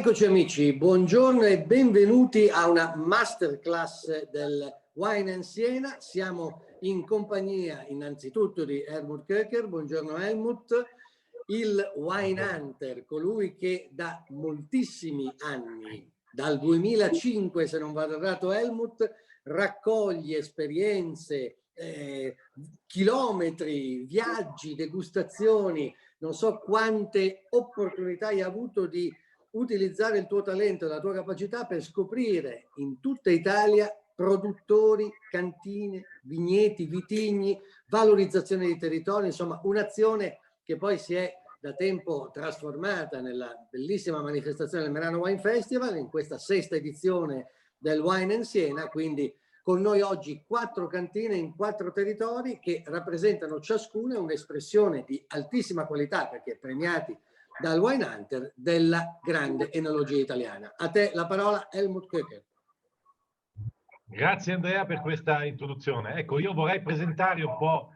Eccoci amici, buongiorno e benvenuti a una masterclass del Wine and Siena. Siamo in compagnia innanzitutto di Helmut Köcker. Buongiorno Helmut, il Wine Hunter, colui che da moltissimi anni, dal 2005 se non vado errato Helmut, raccoglie esperienze, chilometri, viaggi, degustazioni, non so quante opportunità hai avuto di utilizzare il tuo talento e la tua capacità per scoprire in tutta Italia produttori, cantine, vigneti, vitigni, valorizzazione di territorio, insomma un'azione che poi si è da tempo trasformata nella bellissima manifestazione del Merano Wine Festival, in questa sesta edizione del Wine and Siena. Quindi con noi oggi 4 cantine in 4 territori che rappresentano ciascuna un'espressione di altissima qualità, perché premiati dal Wine Hunter, della grande enologia italiana. A te la parola, Helmut Köcker. Grazie Andrea per questa introduzione. Ecco, io vorrei presentare un po'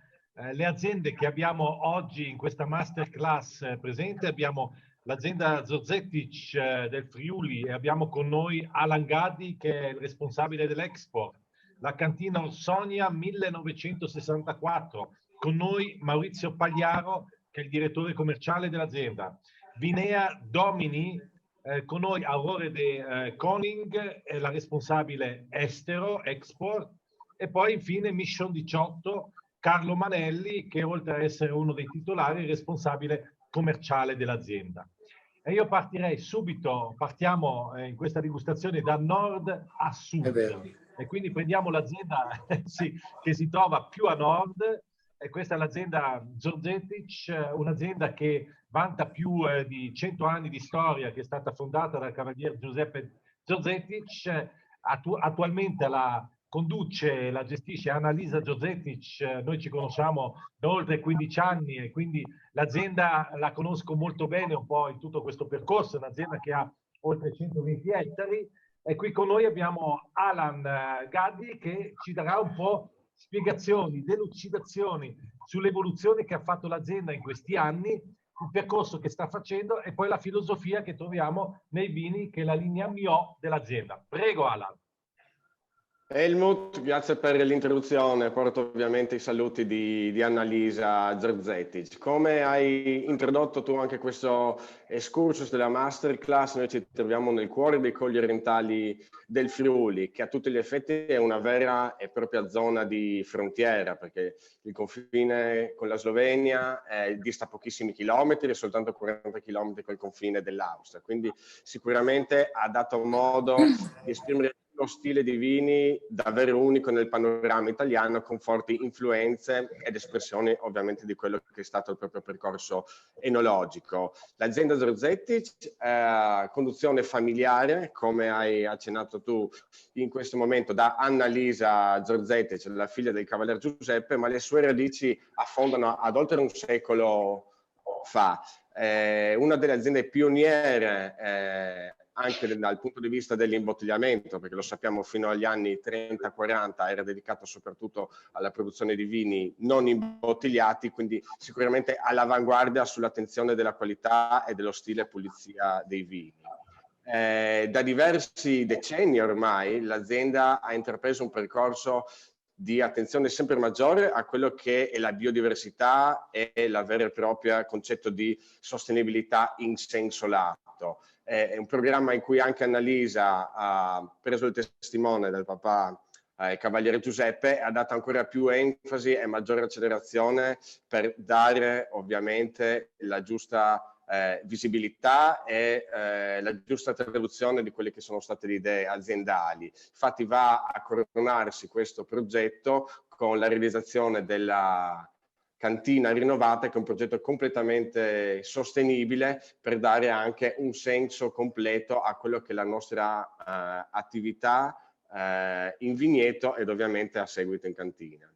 le aziende che abbiamo oggi in questa masterclass presente. Abbiamo l'azienda Zorzetic del Friuli e abbiamo con noi Alan Gaddi, che è il responsabile dell'export. La cantina Orsonia 1964, con noi Maurizio Pagliaro, che è il direttore commerciale dell'azienda. Vinea Domini, con noi Aurore de Koning, la responsabile estero, export, e poi infine Mission 18, Carlo Manelli, che oltre a essere uno dei titolari è il responsabile commerciale dell'azienda. E io partirei subito, partiamo in questa degustazione da nord a sud. E quindi prendiamo l'azienda sì, che si trova più a nord, e questa è l'azienda Zorzetic, un'azienda che vanta più di 100 anni di storia, che è stata fondata dal cavaliere Giuseppe Zorzetic. Attualmente la conduce, la gestisce Annalisa Zorzetic. Noi ci conosciamo da oltre 15 anni e quindi l'azienda la conosco molto bene un po' in tutto questo percorso. È un'azienda che ha oltre 120 ettari. E qui con noi abbiamo Alan Gaddi, che ci darà un po' spiegazioni, delucidazioni sull'evoluzione che ha fatto l'azienda in questi anni, il percorso che sta facendo e poi la filosofia che troviamo nei vini, che è la linea Mio dell'azienda. Prego Alan. Helmut, grazie per l'introduzione. Porto ovviamente i saluti di Annalisa Zorzetic. Come hai introdotto tu anche questo excursus della masterclass, noi ci troviamo nel cuore dei colli orientali del Friuli, che a tutti gli effetti è una vera e propria zona di frontiera, perché il confine con la Slovenia dista pochissimi chilometri e soltanto 40 chilometri col confine dell'Austria. Quindi sicuramente ha dato modo di esprimere uno stile di vini davvero unico nel panorama italiano, con forti influenze ed espressioni ovviamente di quello che è stato il proprio percorso enologico. L'azienda Zorzetic è conduzione familiare, come hai accennato tu in questo momento, da Annalisa Zorzetic, la figlia del cavaliere Giuseppe, ma le sue radici affondano ad oltre un secolo fa. Una delle aziende pioniere anche dal punto di vista dell'imbottigliamento, perché lo sappiamo fino agli anni 30-40 era dedicato soprattutto alla produzione di vini non imbottigliati, quindi sicuramente all'avanguardia sull'attenzione della qualità e dello stile e pulizia dei vini. Da diversi decenni ormai l'azienda ha intrapreso un percorso di attenzione sempre maggiore a quello che è la biodiversità e la vera e propria concetto di sostenibilità in senso lato. È un programma in cui anche Annalisa ha preso il testimone del papà cavaliere Giuseppe e ha dato ancora più enfasi e maggiore accelerazione per dare ovviamente la giusta visibilità e la giusta traduzione di quelle che sono state le idee aziendali. Infatti va a coronarsi questo progetto con la realizzazione della cantina rinnovata, che è un progetto completamente sostenibile per dare anche un senso completo a quello che è la nostra attività in vigneto ed ovviamente a seguito in cantina.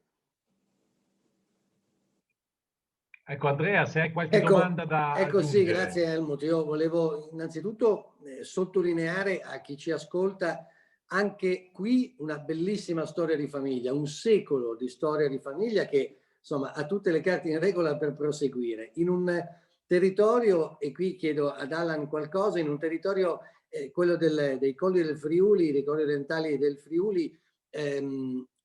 Ecco Andrea, se hai qualche domanda da aggiungere. Sì, grazie Helmut. Io volevo innanzitutto sottolineare a chi ci ascolta anche qui una bellissima storia di famiglia, un secolo di storia di famiglia che insomma ha tutte le carte in regola per proseguire in un territorio, e qui chiedo ad Alan qualcosa, in un territorio quello dei colli del Friuli, dei colli orientali del Friuli,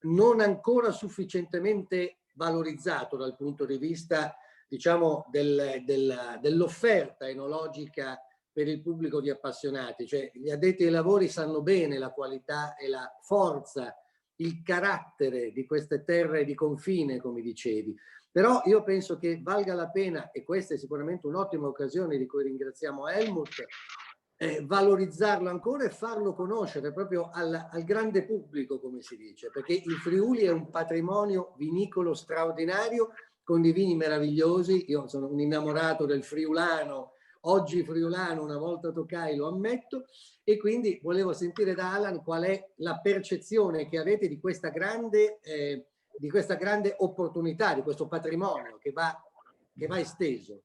non ancora sufficientemente valorizzato dal punto di vista, diciamo, dell'offerta enologica per il pubblico di appassionati. Cioè, gli addetti ai lavori sanno bene la qualità e la forza, il carattere di queste terre di confine, come dicevi. Però io penso che valga la pena, e questa è sicuramente un'ottima occasione di cui ringraziamo Helmut, valorizzarlo ancora e farlo conoscere proprio al grande pubblico, come si dice, perché il Friuli è un patrimonio vinicolo straordinario con dei vini meravigliosi. Io sono un innamorato del friulano, oggi friulano, una volta toccai, lo ammetto, e quindi volevo sentire da Alan qual è la percezione che avete di questa grande opportunità, di questo patrimonio che va esteso.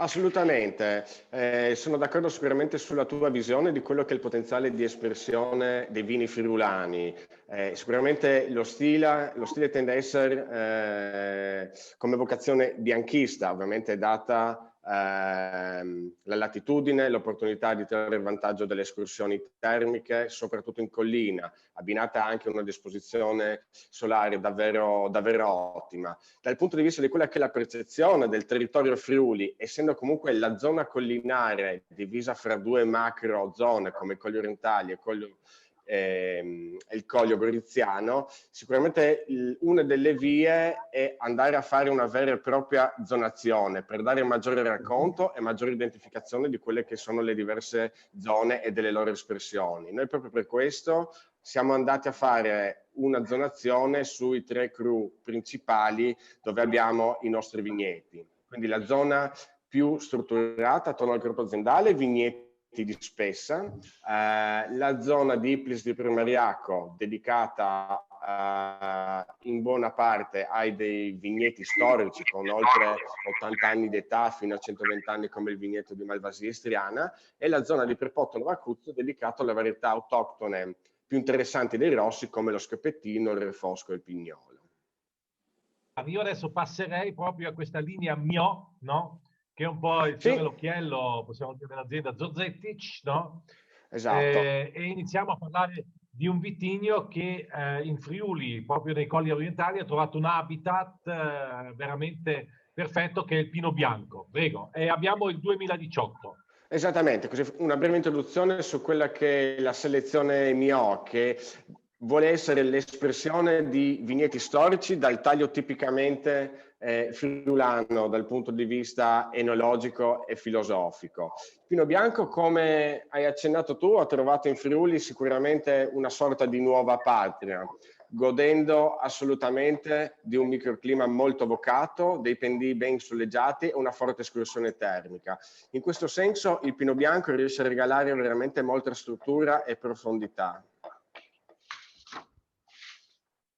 Assolutamente, sono d'accordo sicuramente sulla tua visione di quello che è il potenziale di espressione dei vini friulani. Sicuramente lo stile tende a essere come vocazione bianchista, ovviamente data la latitudine, l'opportunità di trarre vantaggio delle escursioni termiche, soprattutto in collina, abbinata anche a una disposizione solare davvero ottima. Dal punto di vista di quella che è la percezione del territorio Friuli, essendo comunque la zona collinare divisa fra due macro zone come i Colli Orientali e il Coglio Goriziano, sicuramente una delle vie è andare a fare una vera e propria zonazione per dare maggiore racconto e maggiore identificazione di quelle che sono le diverse zone e delle loro espressioni. Noi proprio per questo siamo andati a fare una zonazione sui 3 cru principali dove abbiamo i nostri vigneti. Quindi la zona più strutturata attorno al gruppo aziendale, vigneti di spessa, la zona di Iplis di Primariaco dedicata in buona parte ai dei vigneti storici con oltre 80 anni d'età fino a 120 anni come il vigneto di Malvasia Istriana, e la zona di Prepotto Novacuzzo dedicata alle varietà autoctone più interessanti dei rossi come lo Scheppettino, il Refosco e il Pignolo. Io adesso passerei proprio a questa linea Mio, no? Che è un po' il fiore all'occhiello, possiamo dire, dell'azienda Zorzetic, no? Esatto. E iniziamo a parlare di un vitigno che in Friuli, proprio nei Colli Orientali, ha trovato un habitat veramente perfetto, che è il Pino Bianco. Prego. E abbiamo il 2018. Esattamente, così una breve introduzione su quella che è la selezione Mio, che vuole essere l'espressione di vigneti storici dal taglio tipicamente friulano dal punto di vista enologico e filosofico. Pino Bianco, come hai accennato tu, ha trovato in Friuli sicuramente una sorta di nuova patria, godendo assolutamente di un microclima molto vocato, dei pendii ben soleggiati e una forte escursione termica. In questo senso il Pino Bianco riesce a regalare veramente molta struttura e profondità.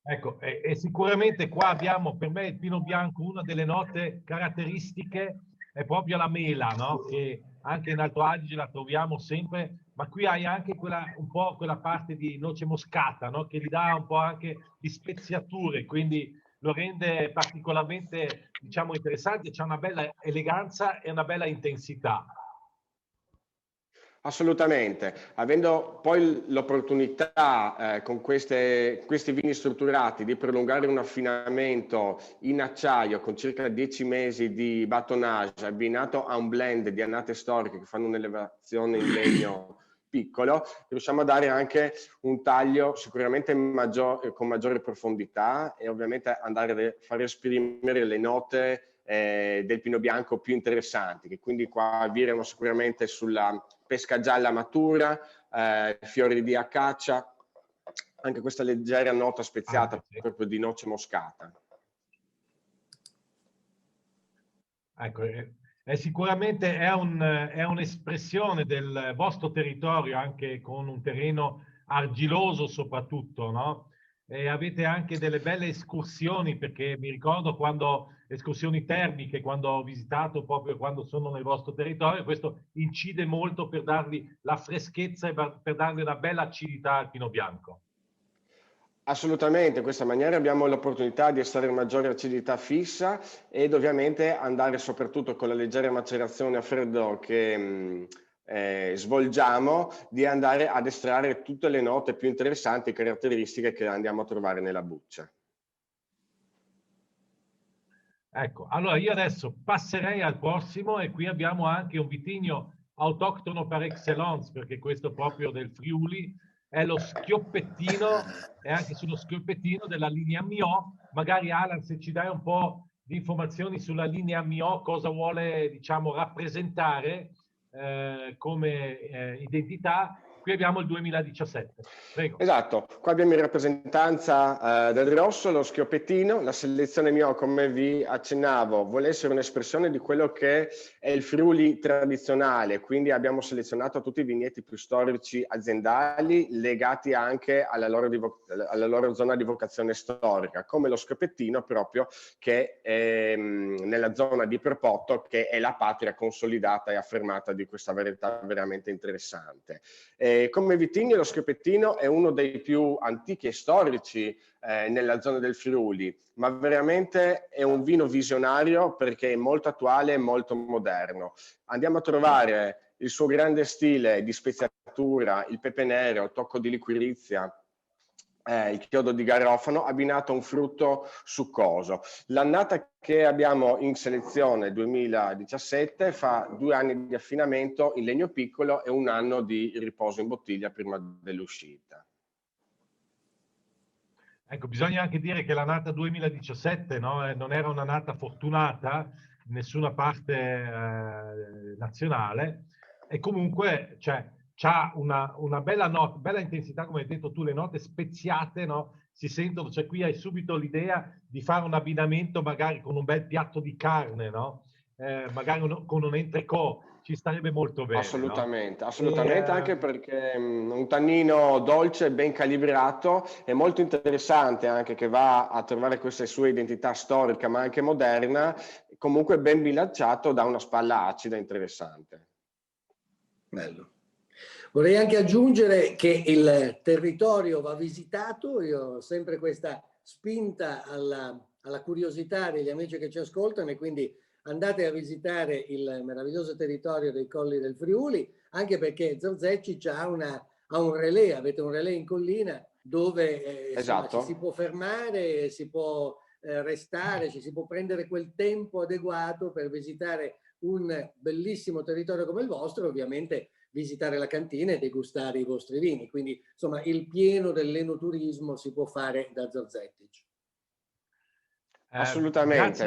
Ecco, e sicuramente qua abbiamo, per me il Pino Bianco, una delle note caratteristiche è proprio la mela, no? Che anche in Alto Adige la troviamo sempre, ma qui hai anche un po' quella parte di noce moscata, no? Che gli dà un po' anche di speziature, quindi lo rende particolarmente, diciamo, interessante, c'è una bella eleganza e una bella intensità. Assolutamente, avendo poi l'opportunità con questi vini strutturati di prolungare un affinamento in acciaio con circa 10 mesi di battonnage abbinato a un blend di annate storiche che fanno un'elevazione in legno piccolo, riusciamo a dare anche un taglio sicuramente con maggiore profondità e ovviamente andare a far esprimere le note del Pino Bianco più interessanti, che quindi qua virano sicuramente sulla pesca gialla matura, fiori di acacia, anche questa leggera nota speziata proprio di noce moscata. Ecco, sicuramente è un'espressione del vostro territorio, anche con un terreno argiloso soprattutto, no? E avete anche delle belle escursioni, perché mi ricordo escursioni termiche, quando ho visitato proprio quando sono nel vostro territorio, questo incide molto per dargli la freschezza e per dargli una bella acidità al Pino Bianco. Assolutamente, in questa maniera abbiamo l'opportunità di estrarre maggiore acidità fissa ed ovviamente andare soprattutto con la leggera macerazione a freddo che svolgiamo, di andare ad estrarre tutte le note più interessanti e caratteristiche che andiamo a trovare nella buccia. Ecco, allora io adesso passerei al prossimo e qui abbiamo anche un vitigno autoctono par excellence, perché questo proprio del Friuli è lo schioppettino, è anche sullo schioppettino della linea Mio. Magari Alan, se ci dai un po' di informazioni sulla linea Mio, cosa vuole, diciamo, rappresentare come identità. Qui abbiamo il 2017. Prego. Esatto, qua abbiamo in rappresentanza del rosso lo schioppettino. La selezione Mio, come vi accennavo, vuole essere un'espressione di quello che è il Friuli tradizionale, quindi abbiamo selezionato tutti i vigneti più storici aziendali legati anche alla loro zona di vocazione storica, come lo schioppettino proprio che è nella zona di Perpotto, che è la patria consolidata e affermata di questa varietà veramente interessante. Come vitigno lo schioppettino è uno dei più antichi e storici nella zona del Friuli, ma veramente è un vino visionario perché è molto attuale e molto moderno. Andiamo a trovare il suo grande stile di speziatura, il pepe nero, il tocco di liquirizia, il chiodo di garofano abbinato a un frutto succoso. L'annata che abbiamo in selezione 2017 fa 2 anni di affinamento in legno piccolo e 1 anno di riposo in bottiglia prima dell'uscita. Ecco, bisogna anche dire che l'annata 2017 non era un'annata fortunata in nessuna parte nazionale, e comunque c'ha una bella intensità, come hai detto tu, le note speziate, no? Si sentono, cioè qui hai subito l'idea di fare un abbinamento magari con un bel piatto di carne, no? Magari con un entrecot, ci starebbe molto bene. Assolutamente, no? assolutamente, anche perché un tannino dolce, ben calibrato, è molto interessante anche, che va a trovare questa sua identità storica ma anche moderna, comunque ben bilanciato da una spalla acida interessante. Bello. Vorrei anche aggiungere che il territorio va visitato. Io ho sempre questa spinta alla curiosità degli amici che ci ascoltano, e quindi andate a visitare il meraviglioso territorio dei Colli del Friuli, anche perché Zorzecchi ha un relè, avete un relè in collina dove insomma, Esatto. ci si può fermare, si può restare, ci si può prendere quel tempo adeguato per visitare un bellissimo territorio come il vostro, ovviamente visitare la cantina e degustare i vostri vini. Quindi insomma il pieno dell'enoturismo si può fare da Zorzecchi. Assolutamente.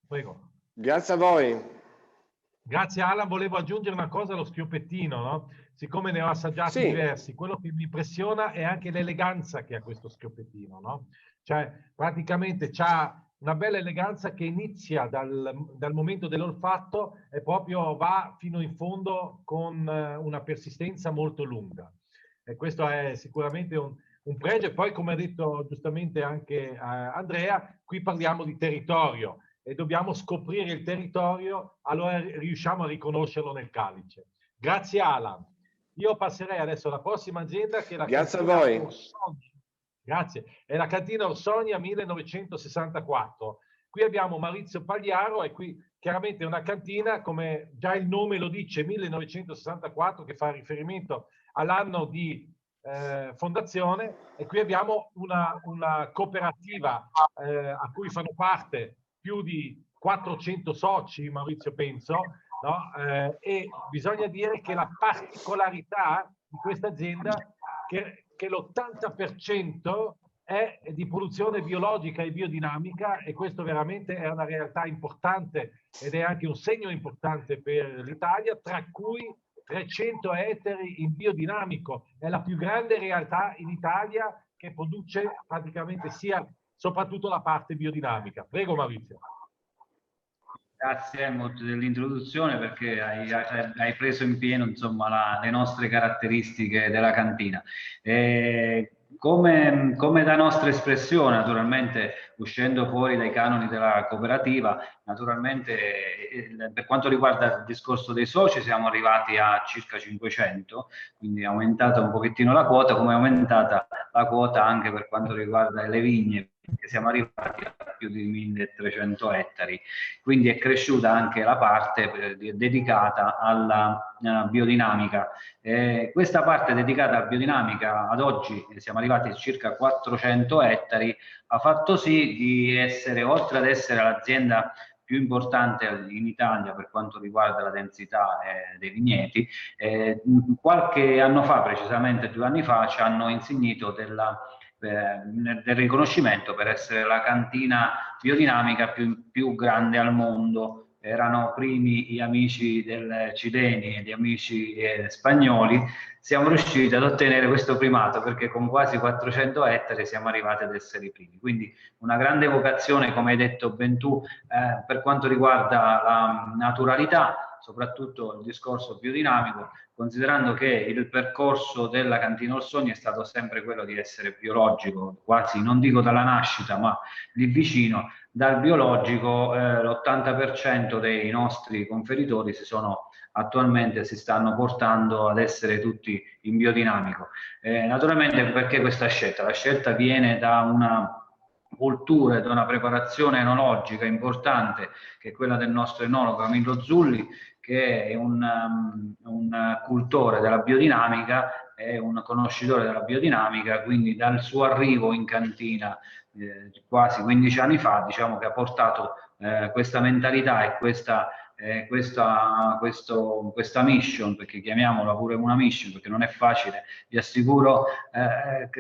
Prego. Grazie a voi. Grazie Alan, volevo aggiungere una cosa allo schioppettino, no? Siccome ne ho assaggiati diversi, quello che mi impressiona è anche l'eleganza che ha questo schioppettino, no? Cioè praticamente c'ha una bella eleganza che inizia dal momento dell'olfatto e proprio va fino in fondo con una persistenza molto lunga. E questo è sicuramente un pregio. E poi, come ha detto giustamente anche Andrea, qui parliamo di territorio e dobbiamo scoprire il territorio, allora riusciamo a riconoscerlo nel calice. Grazie Alan. Io passerei adesso alla prossima azienda, che è la Grazie a cantina voi. Orsonia. Grazie. È la cantina Orsonia 1964. Qui abbiamo Maurizio Pagliaro, e qui chiaramente è una cantina, come già il nome lo dice, 1964, che fa riferimento all'anno di fondazione, e qui abbiamo una cooperativa a cui fanno parte più di 400 soci, Maurizio, penso, no? E bisogna dire che la particolarità di questa azienda è che l'80% è di produzione biologica e biodinamica, e questo veramente è una realtà importante ed è anche un segno importante per l'Italia, tra cui 300 ettari in biodinamico. È la più grande realtà in Italia che produce praticamente soprattutto la parte biodinamica. Prego Maurizio. Grazie molto dell'introduzione, perché hai preso in pieno insomma le nostre caratteristiche della cantina. come da nostra espressione, naturalmente uscendo fuori dai canoni della cooperativa, naturalmente per quanto riguarda il discorso dei soci siamo arrivati a circa 500, quindi è aumentata un pochettino la quota, come è aumentata la quota anche per quanto riguarda le vigne, che siamo arrivati a più di 1300 ettari, quindi è cresciuta anche la parte dedicata alla biodinamica. Questa parte dedicata alla biodinamica ad oggi siamo arrivati a circa 400 ettari, ha fatto sì di essere, oltre ad essere l'azienda più importante in Italia per quanto riguarda la densità dei vigneti, qualche anno fa, precisamente 2 anni fa, ci hanno insignito del riconoscimento per essere la cantina biodinamica più grande al mondo. Erano primi gli amici del cileni e gli amici spagnoli. Siamo riusciti ad ottenere questo primato perché con quasi 400 ettari siamo arrivati ad essere i primi. Quindi una grande vocazione, come hai detto ben tu, per quanto riguarda la naturalità, soprattutto il discorso biodinamico, considerando che il percorso della Cantina Orsogna è stato sempre quello di essere biologico, quasi non dico dalla nascita, ma lì vicino. Dal biologico l'80% dei nostri conferitori attualmente si stanno portando ad essere tutti in biodinamico. Naturalmente perché questa scelta? La scelta viene da una cultura e da una preparazione enologica importante, che è quella del nostro enologo Camillo Zulli, che è un cultore della biodinamica, è un conoscitore della biodinamica, quindi dal suo arrivo in cantina quasi 15 anni fa, diciamo che ha portato questa mentalità e questa mission, perché chiamiamola pure una mission, perché non è facile, vi assicuro,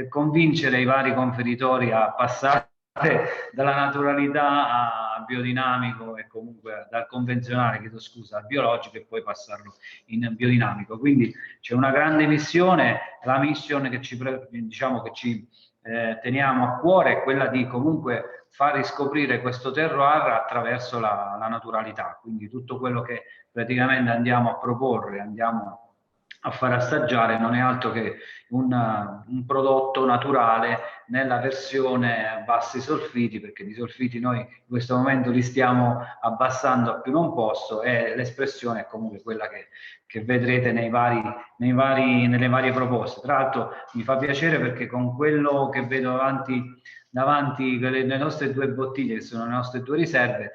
convincere i vari conferitori a passare dalla naturalità al biodinamico e comunque dal convenzionale, chiedo scusa, al biologico e poi passarlo in biodinamico. Quindi c'è una grande missione, la mission che ci teniamo a cuore è quella di comunque far riscoprire questo terroir attraverso la naturalità, quindi tutto quello che praticamente andiamo a proporre, andiamo a far assaggiare non è altro che un prodotto naturale nella versione a bassi solfiti, perché di solfiti noi in questo momento li stiamo abbassando a più non posso, e l'espressione è comunque quella che vedrete nelle varie proposte. Tra l'altro mi fa piacere perché con quello che vedo davanti le nostre 2 bottiglie, che sono le nostre 2 riserve,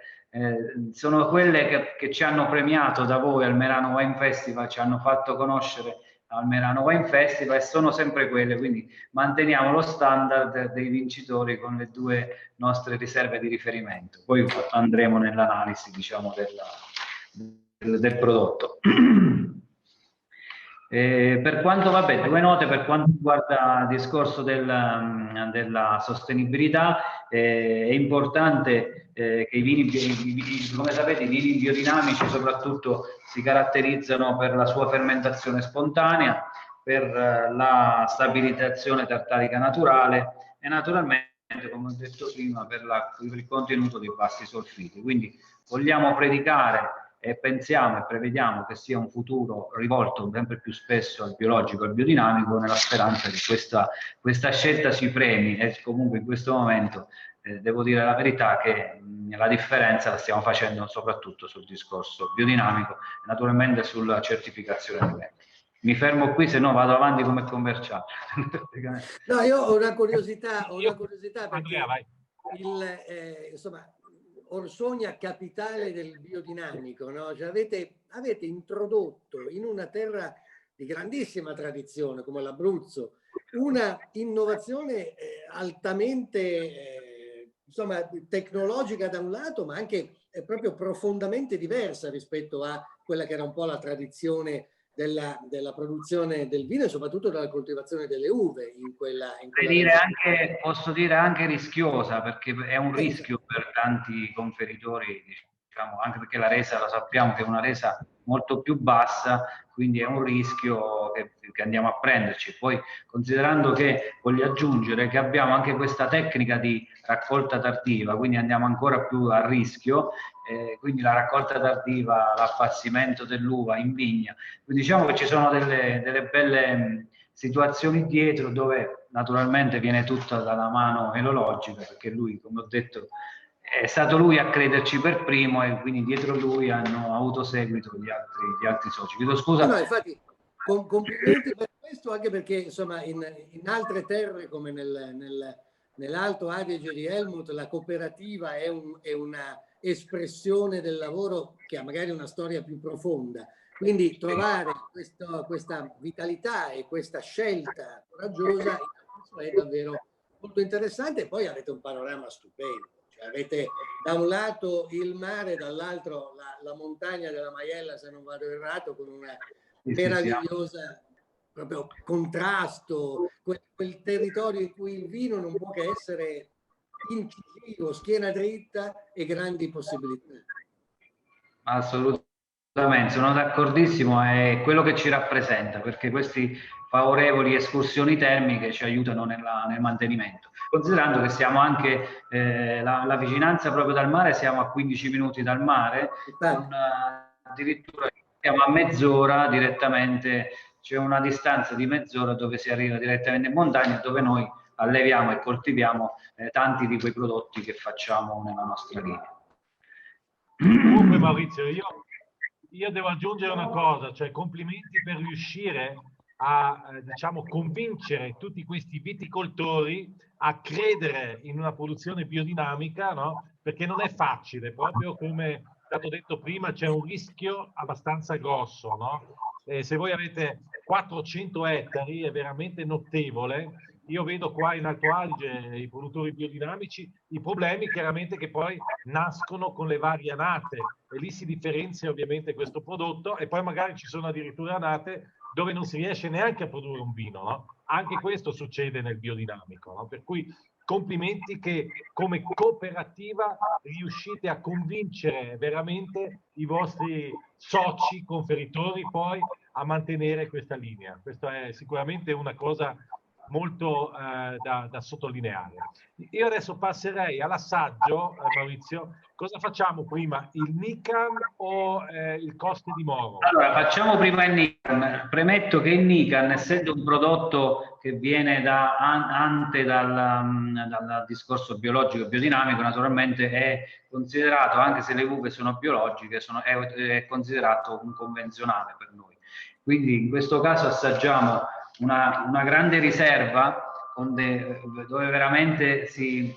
sono quelle che ci hanno premiato da voi al Merano Wine Festival, ci hanno fatto conoscere al Merano Wine Festival, e sono sempre quelle, quindi manteniamo lo standard dei vincitori con le 2 nostre riserve di riferimento. Poi andremo nell'analisi, diciamo, del prodotto. Per quanto, 2 note per quanto riguarda il discorso della sostenibilità. È importante che i vini, come sapete, i vini biodinamici soprattutto si caratterizzano per la sua fermentazione spontanea, per la stabilizzazione tartarica naturale e naturalmente, come ho detto prima, per il contenuto di bassi solfiti. Quindi vogliamo predicare e pensiamo e prevediamo che sia un futuro rivolto sempre più spesso al biologico e al biodinamico, nella speranza che questa scelta si premi, e comunque in questo momento devo dire la verità che la differenza la stiamo facendo soprattutto sul discorso biodinamico e naturalmente sulla certificazione di merito. Mi fermo qui, se no vado avanti come commerciale. No, io ho una curiosità perché Andrea, vai. insomma, Orsogna, capitale del biodinamico, no? Cioè avete introdotto in una terra di grandissima tradizione come l'Abruzzo una innovazione altamente insomma, tecnologica da un lato, ma anche proprio profondamente diversa rispetto a quella che era un po' la tradizione della produzione del vino e soprattutto della coltivazione delle uve in quella posso dire anche rischiosa, perché è un rischio per tanti conferitori, diciamo, anche perché la resa, lo sappiamo che è una resa molto più bassa, quindi è un rischio che andiamo a prenderci. Poi, considerando che voglio aggiungere che abbiamo anche questa tecnica di raccolta tardiva, quindi andiamo ancora più a rischio, quindi la raccolta tardiva, l'appassimento dell'uva in vigna, quindi diciamo che ci sono delle belle situazioni dietro dove naturalmente viene tutta dalla mano enologica, perché lui, come ho detto, è stato lui a crederci per primo e quindi dietro lui hanno avuto seguito gli altri soci. Chiedo scusa. No, infatti, complimenti per questo, anche perché insomma in altre terre come nell'Alto Adige di Helmut la cooperativa è una espressione del lavoro che ha magari una storia più profonda. Quindi trovare questa vitalità e questa scelta coraggiosa è davvero molto interessante. E poi avete un panorama stupendo. Cioè avete da un lato il mare, dall'altro la montagna della Maiella, se non vado errato, con una meravigliosa proprio contrasto, quel territorio in cui il vino non può che essere incisivo, schiena dritta e grandi possibilità. Assolutamente, sono d'accordissimo, è quello che ci rappresenta, perché questi favorevoli escursioni termiche ci aiutano nel mantenimento. Considerando che siamo anche, la vicinanza proprio dal mare, siamo a 15 minuti dal mare, addirittura siamo a mezz'ora direttamente, c'è una distanza di mezz'ora dove si arriva direttamente in montagna, dove noi alleviamo e coltiviamo tanti di quei prodotti che facciamo nella nostra linea. Comunque Maurizio, io devo aggiungere una cosa, cioè complimenti per riuscire a diciamo convincere tutti questi viticoltori a credere in una produzione biodinamica, no? Perché non è facile, proprio come è stato detto prima, c'è un rischio abbastanza grosso, no? Se voi avete 400 ettari è veramente notevole. Io vedo qua in Alto Adige i produttori biodinamici, i problemi chiaramente che poi nascono con le varie annate e lì si differenzia ovviamente questo prodotto e poi magari ci sono addirittura annate dove non si riesce neanche a produrre un vino, no? Anche questo succede nel biodinamico, no? Per cui complimenti che come cooperativa riuscite a convincere veramente i vostri soci, conferitori poi a mantenere questa linea. Questa è sicuramente una cosa molto da sottolineare. Io adesso passerei all'assaggio, Maurizio. Cosa facciamo prima, il Nican o il Coste di Moro? Allora, facciamo prima il Nican. Premetto che il Nican, essendo un prodotto che viene dal discorso biologico e biodinamico, naturalmente è considerato, anche se le uve sono biologiche, è considerato un convenzionale per noi. Quindi in questo caso assaggiamo una grande riserva dove veramente ci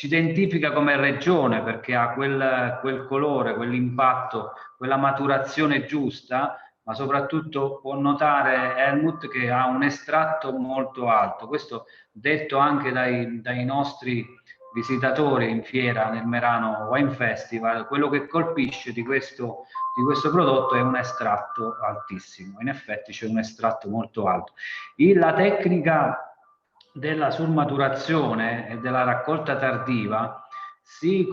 identifica come regione, perché ha quel colore, quell'impatto, quella maturazione giusta, ma soprattutto può notare Helmut che ha un estratto molto alto. Questo detto anche dai nostri visitatori in fiera nel Merano Wine Festival. Quello che colpisce di questo prodotto è un estratto altissimo. In effetti c'è un estratto molto alto. La tecnica della surmaturazione e della raccolta tardiva si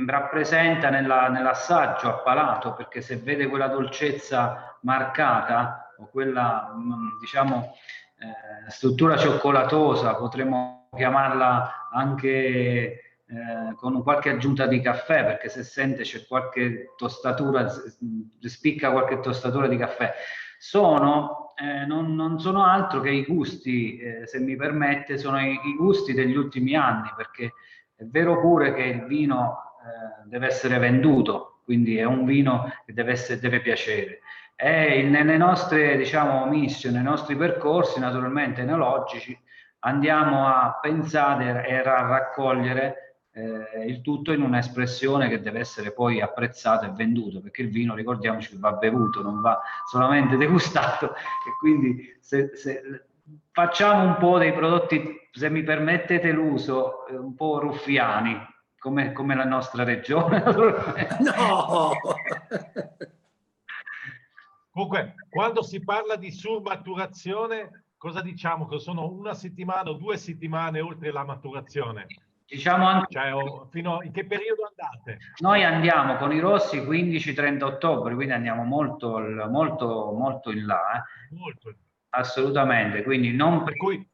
rappresenta nell'assaggio a palato, perché se vede quella dolcezza marcata o quella diciamo struttura cioccolatosa, potremmo chiamarla anche con qualche aggiunta di caffè, perché se sente c'è qualche tostatura, spicca qualche tostatura di caffè, non sono altro che i gusti, se mi permette, sono i gusti degli ultimi anni, perché è vero pure che il vino deve essere venduto, quindi è un vino che deve piacere. E nelle nostre, diciamo, mission, nei nostri percorsi naturalmente enologici, andiamo a pensare e a raccogliere il tutto in un'espressione che deve essere poi apprezzato e venduto, perché il vino, ricordiamoci, che va bevuto, non va solamente degustato, e quindi se facciamo un po' dei prodotti, se mi permettete l'uso, un po' ruffiani, come la nostra regione. No! Comunque, quando si parla di surmaturazione, cosa diciamo? Che sono una settimana o 2 settimane oltre la maturazione? Diciamo anche, cioè, in che periodo andate? Noi andiamo con i rossi 15-30 ottobre, quindi andiamo molto in là. Molto. Assolutamente, quindi non... Per cui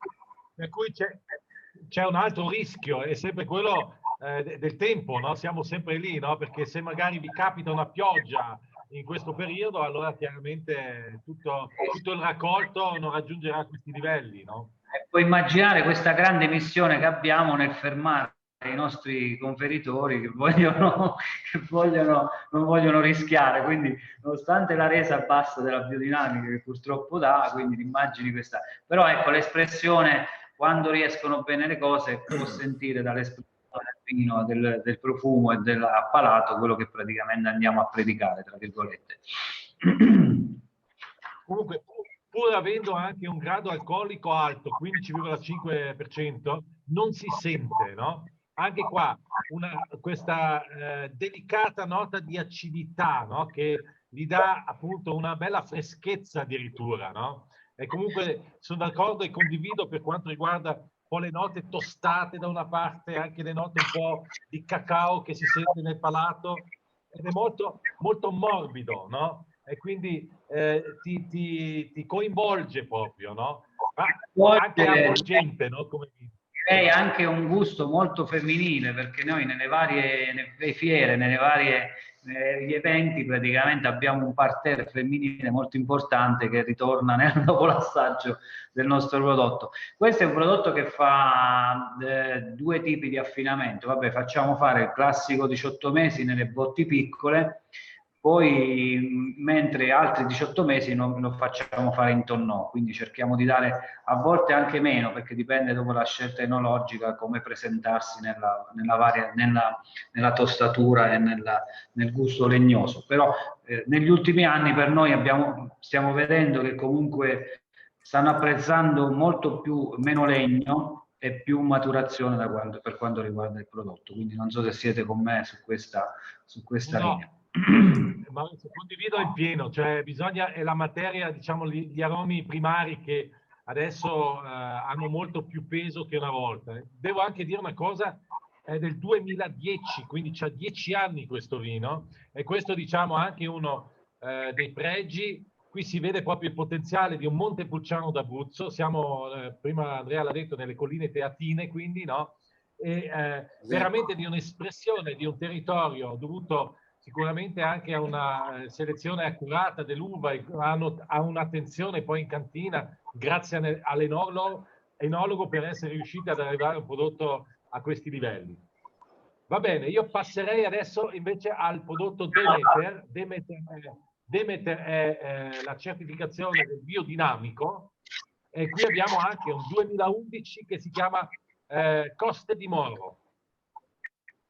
c'è un altro rischio, è sempre quello del tempo, no? Siamo sempre lì, no? Perché se magari vi capita una pioggia in questo periodo, allora chiaramente tutto il raccolto non raggiungerà questi livelli, no? Puoi immaginare questa grande missione che abbiamo nel fermare i nostri conferitori che non vogliono rischiare, quindi nonostante la resa bassa della biodinamica che purtroppo dà, quindi immagini questa, però ecco l'espressione, quando riescono bene le cose, può sentire dall'espressione del vino, del profumo e dell'appalato quello che praticamente andiamo a predicare, tra virgolette. Comunque, pur avendo anche un grado alcolico alto, 15,5%, non si sente, no? Anche qua questa delicata nota di acidità, no? Che gli dà appunto una bella freschezza addirittura, no? E comunque sono d'accordo e condivido per quanto riguarda un po' le note tostate da una parte, anche le note un po' di cacao che si sente nel palato, ed è molto, molto morbido, no? E quindi ti coinvolge proprio, no? Ma anche avvolgente, no? Come è anche un gusto molto femminile, perché noi nelle varie fiere, negli eventi praticamente abbiamo un parterre femminile molto importante che ritorna dopo l'assaggio del nostro prodotto. Questo è un prodotto che fa due tipi di affinamento. Vabbè, facciamo fare il classico 18 mesi nelle botti piccole, poi mentre altri 18 mesi lo facciamo fare in tonneau, quindi cerchiamo di dare a volte anche meno, perché dipende dopo la scelta enologica come presentarsi nella tostatura e nel gusto legnoso. Però negli ultimi anni per noi stiamo vedendo che comunque stanno apprezzando meno legno e più maturazione per quanto riguarda il prodotto, quindi non so se siete con me su questa linea. Maurizio, condivido in pieno, cioè è la materia, diciamo, gli aromi primari che adesso hanno molto più peso che una volta. Devo anche dire una cosa, è del 2010, quindi c'ha 10 anni questo vino, e questo, diciamo, anche uno dei pregi. Qui si vede proprio il potenziale di un Montepulciano d'Abruzzo, siamo, prima Andrea l'ha detto, nelle colline teatine, quindi, no? E veramente di un'espressione di un territorio dovuto sicuramente anche a una selezione accurata dell'uva, a un'attenzione poi in cantina, grazie all'enologo per essere riusciti ad arrivare a un prodotto a questi livelli. Va bene, io passerei adesso invece al prodotto Demeter. Demeter è la certificazione del biodinamico, e qui abbiamo anche un 2011 che si chiama Coste di Moro.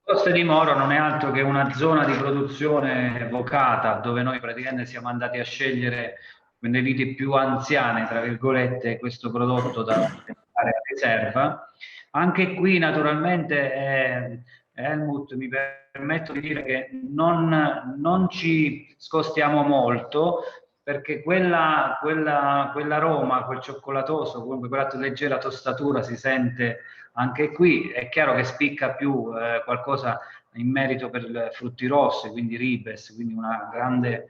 Coste di Moro non è altro che una zona di produzione vocata, dove noi praticamente siamo andati a scegliere nelle viti più anziane, tra virgolette, questo prodotto da fare a riserva. Anche qui naturalmente Helmut, mi permetto di dire che non ci scostiamo molto, perché quell'aroma, quel cioccolatoso, comunque quella leggera tostatura si sente anche qui. È chiaro che spicca più qualcosa in merito per frutti rossi, quindi ribes, quindi una grande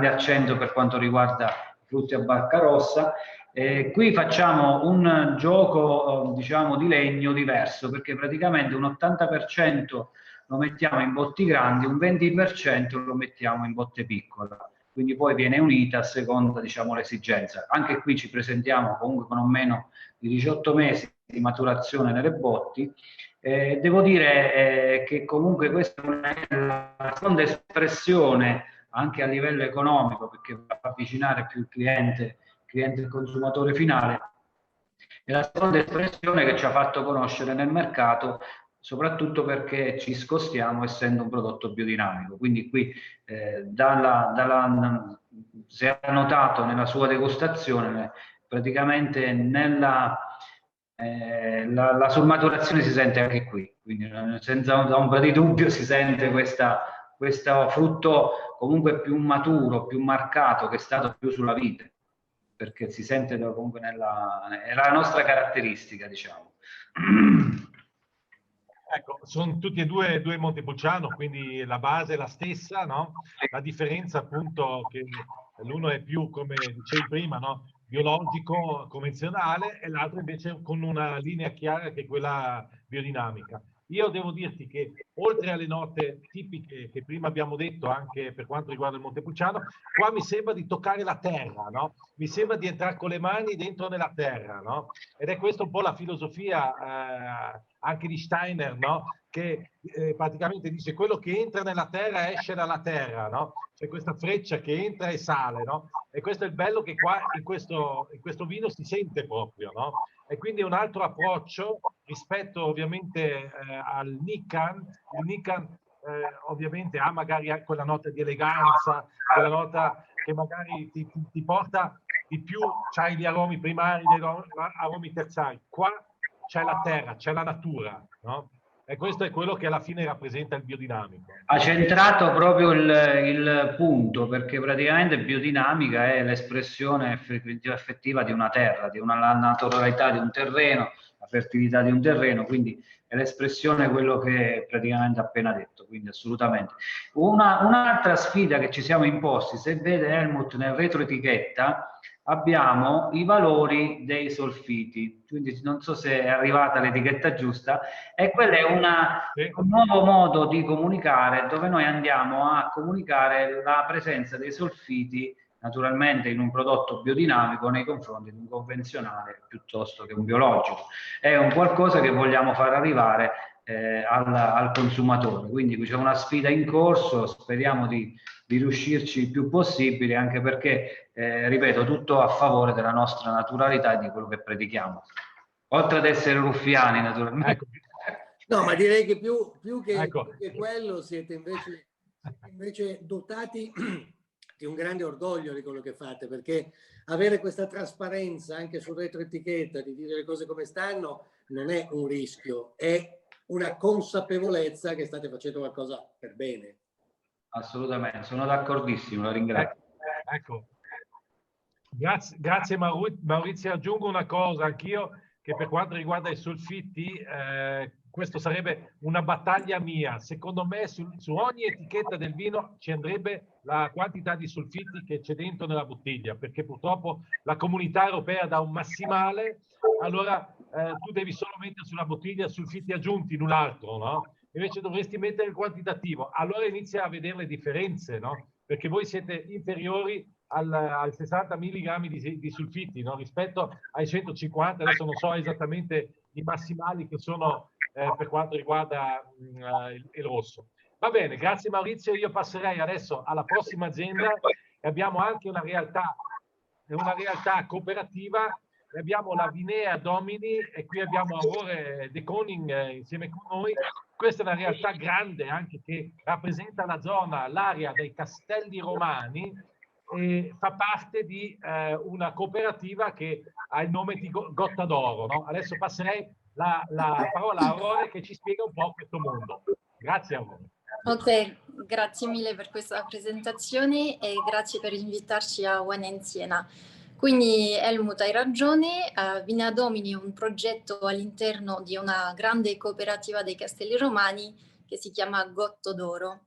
accento per quanto riguarda frutti a barca rossa. Qui facciamo un gioco, diciamo, di legno diverso, perché praticamente un 80% lo mettiamo in botti grandi, un 20% lo mettiamo in botte piccole, quindi poi viene unita a seconda, diciamo, l'esigenza. Anche qui ci presentiamo comunque con non meno di 18 mesi di maturazione nelle botti. Devo dire che comunque questa è una seconda espressione anche a livello economico, perché va a avvicinare più il cliente e consumatore finale. È la seconda espressione che ci ha fatto conoscere nel mercato, soprattutto perché ci scostiamo essendo un prodotto biodinamico. Quindi qui si è notato nella sua degustazione, praticamente la surmaturazione si sente anche qui, quindi senza ombra di dubbio si sente questo frutto comunque più maturo, più marcato, che è stato più sulla vite, perché si sente comunque è la nostra caratteristica, diciamo. Ecco, sono tutti e due Montepulciano, quindi la base è la stessa, no? La differenza appunto che l'uno è più, come dicevi prima, no? Biologico, convenzionale, e l'altro invece con una linea chiara che è quella biodinamica. Io devo dirti che oltre alle note tipiche che prima abbiamo detto anche per quanto riguarda il Montepulciano, qua mi sembra di toccare la terra, no? Mi sembra di entrare con le mani dentro nella terra, no? Ed è questa un po' la filosofia anche di Steiner, no? Che praticamente dice quello che entra nella terra esce dalla terra, no? C'è questa freccia che entra e sale, no? E questo è il bello che qua in questo vino si sente proprio, no? E quindi è un altro approccio rispetto ovviamente al Niccan. Il Niccan ovviamente ha magari quella nota di eleganza, quella nota che magari ti porta di più, c'hai gli aromi primari, gli aromi terziari. Qua c'è la terra, c'è la natura, no? E questo è quello che alla fine rappresenta il biodinamico. Ha centrato proprio il punto, perché praticamente biodinamica è l'espressione effettiva di una terra, di una naturalità di un terreno, la fertilità di un terreno, quindi è l'espressione quello che praticamente appena detto, quindi assolutamente. Un'altra sfida che ci siamo imposti, se vede Helmut nel retroetichetta, abbiamo i valori dei solfiti, quindi non so se è arrivata l'etichetta giusta, e quello è un nuovo modo di comunicare, dove noi andiamo a comunicare la presenza dei solfiti naturalmente in un prodotto biodinamico nei confronti di un convenzionale piuttosto che un biologico. È un qualcosa che vogliamo far arrivare al consumatore, quindi c'è una sfida in corso, speriamo di riuscirci il più possibile, anche perché, ripeto, tutto a favore della nostra naturalità e di quello che predichiamo. Oltre ad essere ruffiani, naturalmente. Ecco. No, ma direi che più che, ecco. più che quello siete invece dotati di un grande orgoglio di quello che fate, perché avere questa trasparenza anche sul retroetichetta, di dire le cose come stanno, non è un rischio, è una consapevolezza che state facendo qualcosa per bene. Assolutamente, sono d'accordissimo, la ringrazio. Ecco. Grazie Maurizio, aggiungo una cosa anch'io, che per quanto riguarda i solfitti, questo sarebbe una battaglia mia. Secondo me su ogni etichetta del vino ci andrebbe la quantità di solfitti che c'è dentro nella bottiglia, perché purtroppo la comunità europea dà un massimale, allora tu devi solo mettere sulla bottiglia solfitti aggiunti, null'altro, no? Invece dovresti mettere il quantitativo, allora inizia a vedere le differenze, no? Perché voi siete inferiori al 60 mg di sulfiti, no? Rispetto ai 150, adesso non so esattamente i massimali che sono per quanto riguarda il rosso. Va bene, grazie Maurizio, io passerei adesso alla prossima azienda e abbiamo anche una realtà cooperativa, abbiamo la Vinea Domini e qui abbiamo Aurore De Koning insieme con noi. Questa è una realtà grande anche che rappresenta la zona, l'area dei Castelli Romani, e fa parte di una cooperativa che ha il nome di Gotta d'Oro, no? Adesso passerei la parola a Aurore che ci spiega un po' questo mondo. Grazie Aurore. Ok, grazie mille per questa presentazione e grazie per invitarci a Wine in Siena. Quindi Helmut, hai ragione, Vinea Domini è un progetto all'interno di una grande cooperativa dei Castelli Romani che si chiama Gotto d'Oro.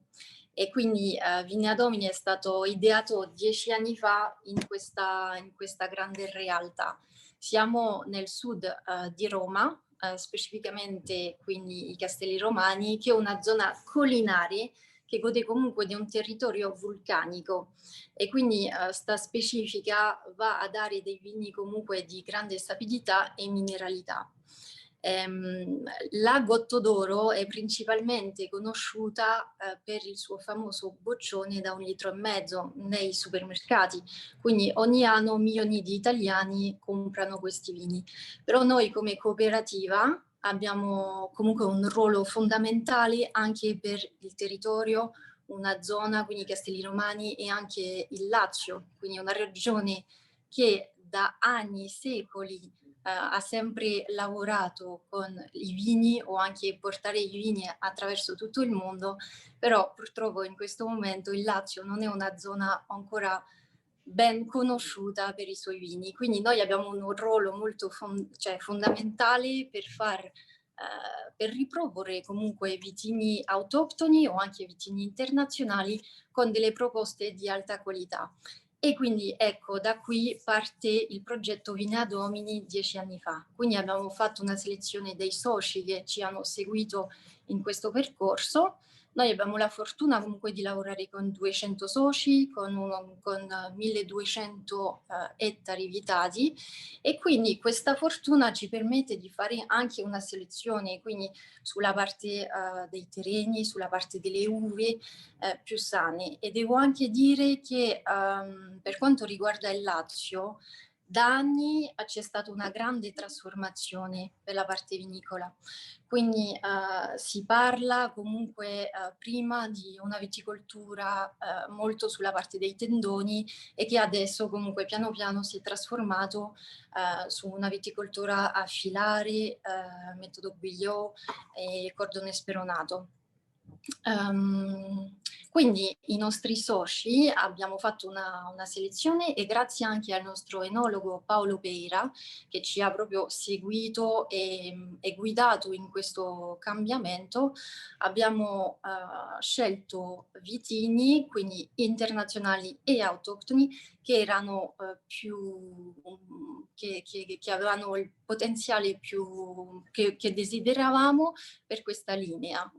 E quindi Vinea Domini è stato ideato 10 anni fa in questa grande realtà. Siamo nel sud di Roma, specificamente quindi i Castelli Romani, che è una zona collinare che gode comunque di un territorio vulcanico e quindi sta specifica va a dare dei vini comunque di grande stabilità e mineralità. La Gotto d'Oro è principalmente conosciuta per il suo famoso boccione da 1,5 litri nei supermercati, quindi ogni anno milioni di italiani comprano questi vini. Però noi come cooperativa abbiamo comunque un ruolo fondamentale anche per il territorio, una zona, quindi i Castelli Romani e anche il Lazio, quindi una regione che da anni, secoli ha sempre lavorato con i vini o anche portare i vini attraverso tutto il mondo, però purtroppo in questo momento il Lazio non è una zona ancora ben conosciuta per i suoi vini, quindi noi abbiamo un ruolo molto fondamentale per riproporre comunque vitigni autoctoni o anche vitigni internazionali con delle proposte di alta qualità. E quindi ecco, da qui parte il progetto Vinea Domini 10 anni fa. Quindi abbiamo fatto una selezione dei soci che ci hanno seguito in questo percorso. Noi abbiamo la fortuna comunque di lavorare con 200 soci, con 1200 ettari vitati, e quindi questa fortuna ci permette di fare anche una selezione, quindi sulla parte dei terreni, sulla parte delle uve più sane. E devo anche dire che per quanto riguarda il Lazio, da anni c'è stata una grande trasformazione per la parte vinicola. Quindi si parla comunque prima di una viticoltura molto sulla parte dei tendoni, e che adesso comunque piano piano si è trasformato su una viticoltura a filari, metodo Guillot e cordone speronato. Quindi i nostri soci abbiamo fatto una selezione, e grazie anche al nostro enologo Paolo Peira, che ci ha proprio seguito e guidato in questo cambiamento, abbiamo scelto vitini, quindi internazionali e autoctoni, che erano che avevano il potenziale più che desideravamo per questa linea.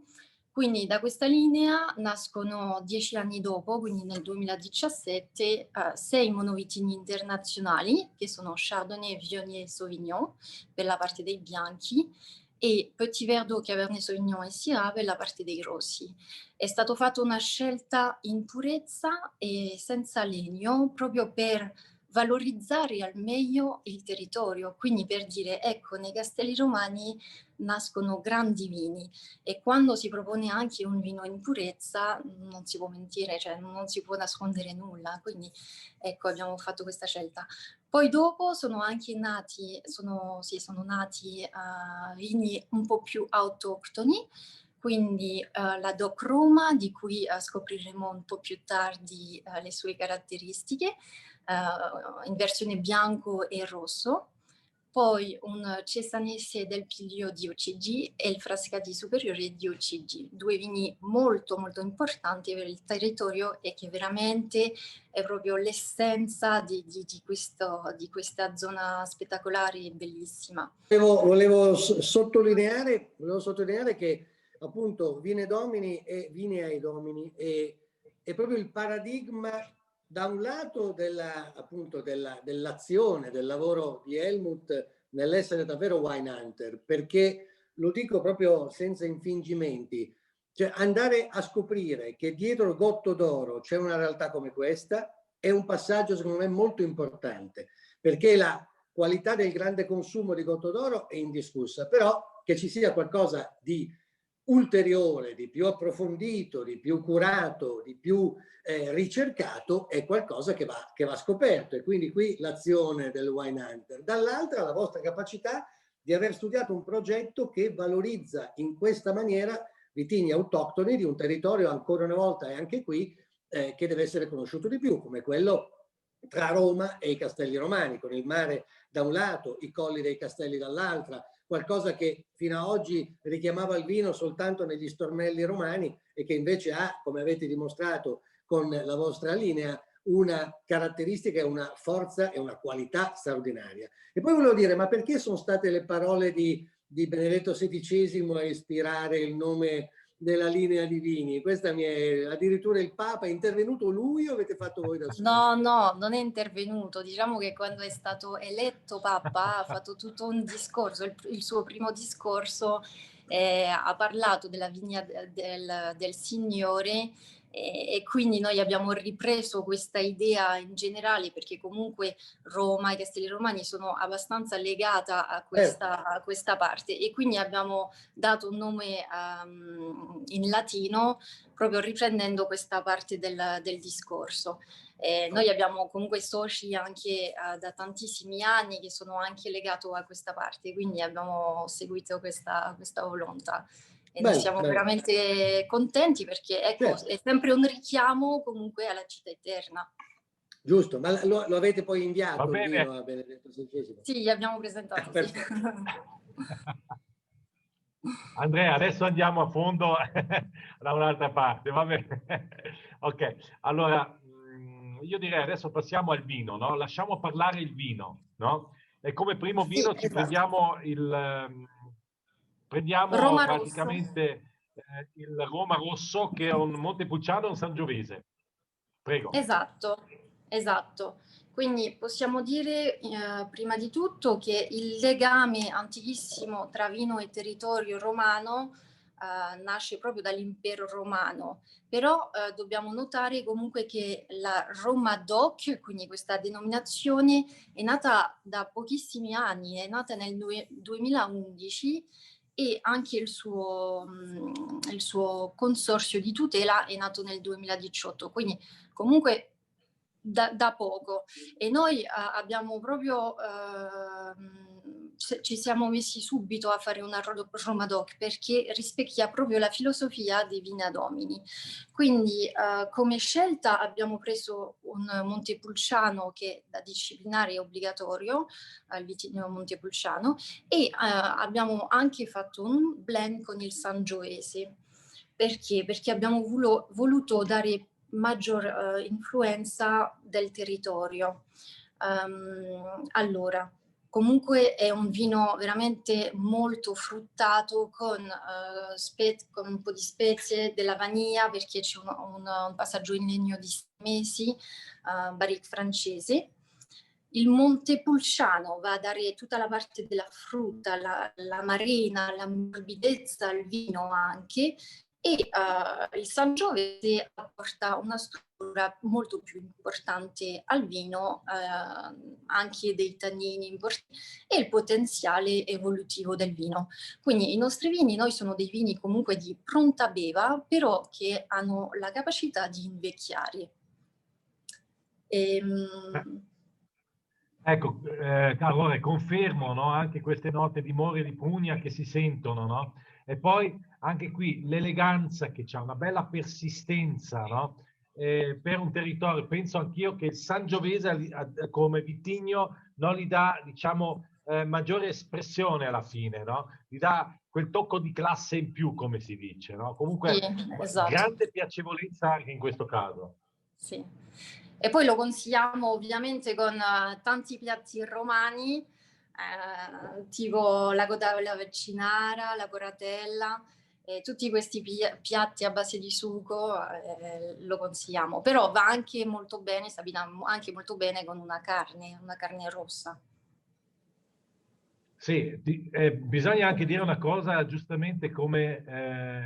Quindi da questa linea nascono 10 anni dopo, quindi nel 2017, 6 monovitini internazionali, che sono Chardonnay, Viognier e Sauvignon per la parte dei bianchi, e Petit Verdot, Cabernet Sauvignon e Syrah per la parte dei rossi. È stata fatta una scelta in purezza e senza legno, proprio per valorizzare al meglio il territorio, quindi per dire, ecco, nei Castelli Romani nascono grandi vini, e quando si propone anche un vino in purezza non si può mentire, cioè non si può nascondere nulla, quindi ecco, abbiamo fatto questa scelta. Poi dopo sono anche nati, sono nati vini un po' più autoctoni, quindi la DOC Roma, di cui scopriremo un po' più tardi le sue caratteristiche, in versione bianco e rosso. Poi un Cesanese del Piglio di OCG e il Frascati Superiore di OCG, due vini molto molto importanti per il territorio, e che veramente è proprio l'essenza di questa zona spettacolare e bellissima. Volevo sottolineare che appunto Vine Domini e Vine ai Domini è proprio il paradigma, da un lato dell'azione, del lavoro di Helmut nell'essere davvero wine hunter, perché lo dico proprio senza infingimenti, cioè andare a scoprire che dietro il Gotto d'Oro c'è una realtà come questa è un passaggio secondo me molto importante, perché la qualità del grande consumo di Gotto d'Oro è indiscussa, però che ci sia qualcosa di ulteriore, di più approfondito, di più curato, di più ricercato è qualcosa che va scoperto, e quindi qui l'azione del wine hunter. Dall'altra la vostra capacità di aver studiato un progetto che valorizza in questa maniera vitigni autoctoni di un territorio, ancora una volta e anche qui, che deve essere conosciuto di più, come quello tra Roma e i Castelli Romani, con il mare da un lato, i colli dei Castelli dall'altra, qualcosa che fino ad oggi richiamava il vino soltanto negli stornelli romani, e che invece ha, come avete dimostrato con la vostra linea, una caratteristica e una forza e una qualità straordinaria. E poi volevo dire, ma perché sono state le parole di Benedetto XVI a ispirare il nome della linea di vini? Questa addirittura il Papa è intervenuto lui, o avete fatto voi da soli? No, non è intervenuto. Diciamo che quando è stato eletto Papa ha fatto tutto un discorso, il suo primo discorso, ha parlato della vigna del Signore, e quindi noi abbiamo ripreso questa idea in generale, perché comunque Roma, i Castelli Romani sono abbastanza legata a questa parte, e quindi abbiamo dato un nome in latino, proprio riprendendo questa parte del discorso. Noi abbiamo comunque soci anche da tantissimi anni che sono anche legati a questa parte, quindi abbiamo seguito questa volontà. E ne siamo veramente contenti, perché ecco, è sempre un richiamo comunque alla città eterna. Giusto, ma lo avete poi inviato il vino a Benedetto XVI? Sì, gli abbiamo presentato. Sì. Andrea, adesso andiamo a fondo da un'altra parte, va bene? Ok, allora io direi adesso passiamo al vino, no? Lasciamo parlare il vino, no? E come primo vino Sì, ci esatto. prendiamo Roma Rosso. praticamente il Roma Rosso, che è un Montepulciano e un Sangiovese. Prego. Esatto, esatto. Quindi possiamo dire prima di tutto che il legame antichissimo tra vino e territorio romano nasce proprio dall'impero romano, però dobbiamo notare comunque che la Roma DOC, quindi questa denominazione, è nata da pochissimi anni, è nata nel 2011 e anche il suo consorzio di tutela è nato nel 2018, quindi comunque da poco. E noi abbiamo proprio ci siamo messi subito a fare una Roma Doc perché rispecchia proprio la filosofia dei Vina Domini. Quindi come scelta abbiamo preso un Montepulciano che da disciplinare è obbligatorio, il vitigno Montepulciano, e abbiamo anche fatto un blend con il Sangiovese. Perché? Perché abbiamo voluto dare maggior influenza del territorio. Allora, comunque è un vino veramente molto fruttato con un po' di spezie, della vaniglia, perché c'è un passaggio in legno di 6 mesi, barrique francese. Il Montepulciano va a dare tutta la parte della frutta, la marina, la morbidezza al vino anche, e il Sangiovese apporta una struttura molto più importante al vino, anche dei tannini importanti e il potenziale evolutivo del vino. Quindi i nostri vini, noi sono dei vini comunque di pronta beva, però che hanno la capacità di invecchiare. Ecco, allora confermo, no, anche queste note di Mori e di Puglia che si sentono, no? E poi anche qui l'eleganza che ha una bella persistenza, no? Per un territorio, penso anch'io che il Sangiovese come vitigno non gli dà, diciamo, maggiore espressione alla fine, no? Gli dà quel tocco di classe in più, come si dice, no? Comunque, Sì, esatto. grande piacevolezza anche in questo caso. Sì. E poi lo consigliamo ovviamente con tanti piatti romani, tipo la cotavola vaccinara, la coratella, tutti questi piatti a base di sugo lo consigliamo. Però va anche molto bene, si abbina anche molto bene con una carne rossa. Sì, bisogna anche dire una cosa, giustamente come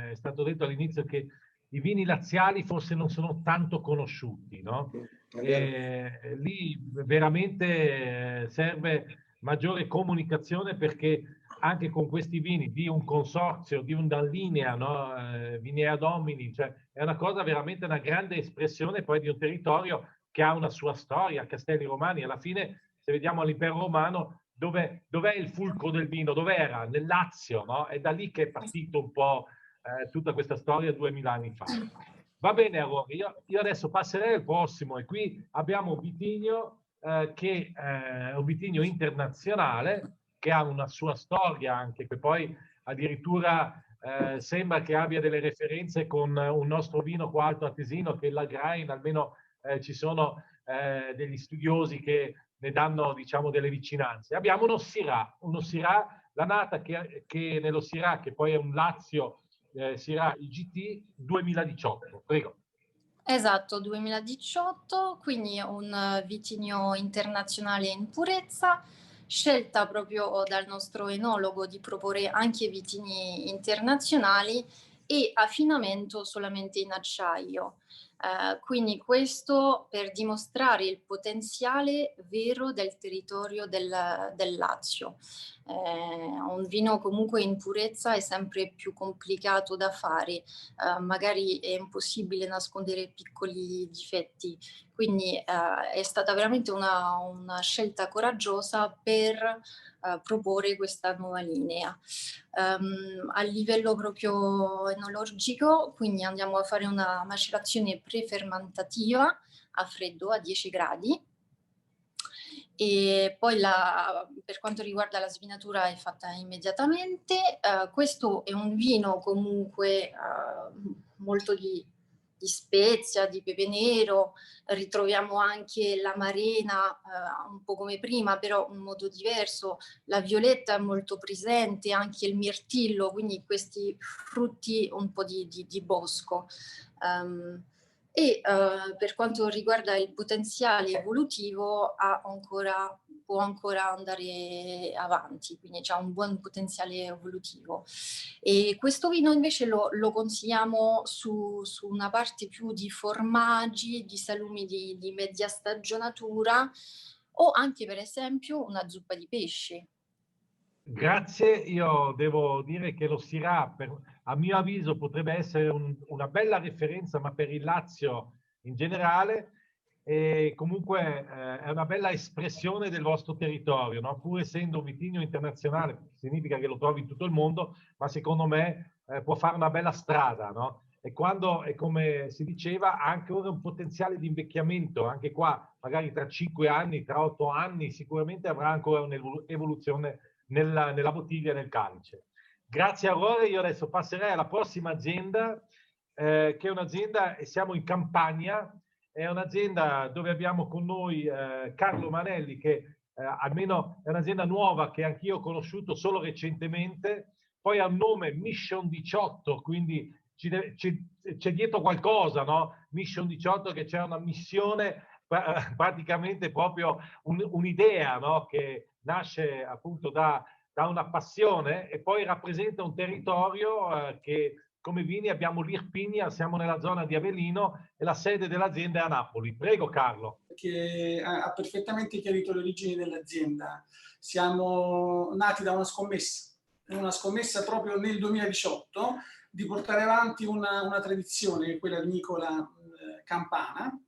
è stato detto all'inizio, che i vini laziali forse non sono tanto conosciuti, no? Lì veramente serve maggiore comunicazione, perché anche con questi vini di un consorzio, di una linea, no? Vinea Domini, cioè è una cosa veramente, una grande espressione poi di un territorio che ha una sua storia. Castelli Romani, alla fine, se vediamo l'impero romano, dov'è il fulcro del vino? Dov'era? Nel Lazio, no? È da lì che è partito un po' tutta questa storia 2000 anni fa. Va bene, allora, io adesso passerei al prossimo, e qui abbiamo un vitigno che è un vitigno internazionale, che ha una sua storia anche, che poi addirittura sembra che abbia delle referenze con un nostro vino qua alto atesino, che è la Grain, almeno ci sono degli studiosi che ne danno, diciamo, delle vicinanze. Abbiamo uno Syrah, la nata che nello Syrah, che poi è un Lazio Syrah IGT 2018. Prego. Esatto, 2018, quindi un vitigno internazionale in purezza, scelta proprio dal nostro enologo di proporre anche vitigni internazionali e affinamento solamente in acciaio. Quindi questo per dimostrare il potenziale vero del territorio del Lazio. Un vino comunque in purezza è sempre più complicato da fare, magari è impossibile nascondere piccoli difetti, quindi è stata veramente una scelta coraggiosa per proporre questa nuova linea. A livello proprio enologico, quindi andiamo a fare una macerazione prefermentativa a freddo a 10 gradi, e poi per quanto riguarda la svinatura è fatta immediatamente. Questo è un vino comunque molto di spezia, di pepe nero, ritroviamo anche l'amarena, un po' come prima, però in modo diverso, la violetta è molto presente, anche il mirtillo, quindi questi frutti un po' di bosco. Per quanto riguarda il potenziale evolutivo può ancora andare avanti, quindi c'è un buon potenziale evolutivo. E questo vino invece lo consigliamo su una parte più di formaggi, di salumi di media stagionatura, o anche per esempio una zuppa di pesce. Grazie, io devo dire che lo Syrah, a mio avviso, potrebbe essere una bella referenza, ma per il Lazio in generale, e comunque è una bella espressione del vostro territorio, no? Pur essendo un vitigno internazionale, significa che lo trovi in tutto il mondo, ma secondo me può fare una bella strada, no? E quando, e come si diceva, ha anche ora un potenziale di invecchiamento, anche qua, magari tra 5 anni, tra 8 anni, sicuramente avrà ancora un'evoluzione nella bottiglia e nel calice. Grazie Aurore, io adesso passerei alla prossima azienda, che è un'azienda, e siamo in Campania, è un'azienda dove abbiamo con noi Carlo Manelli, che almeno è un'azienda nuova che anch'io ho conosciuto solo recentemente, poi ha un nome Mission 18, quindi c'è dietro qualcosa, no? Mission 18, che c'è una missione, praticamente proprio un'idea, no? Che nasce appunto da una passione e poi rappresenta un territorio che, come vini, abbiamo l'Irpinia, siamo nella zona di Avellino e la sede dell'azienda è a Napoli. Prego Carlo. Che ha perfettamente chiarito le origini dell'azienda. Siamo nati da una scommessa proprio nel 2018 di portare avanti una tradizione, quella vinicola campana,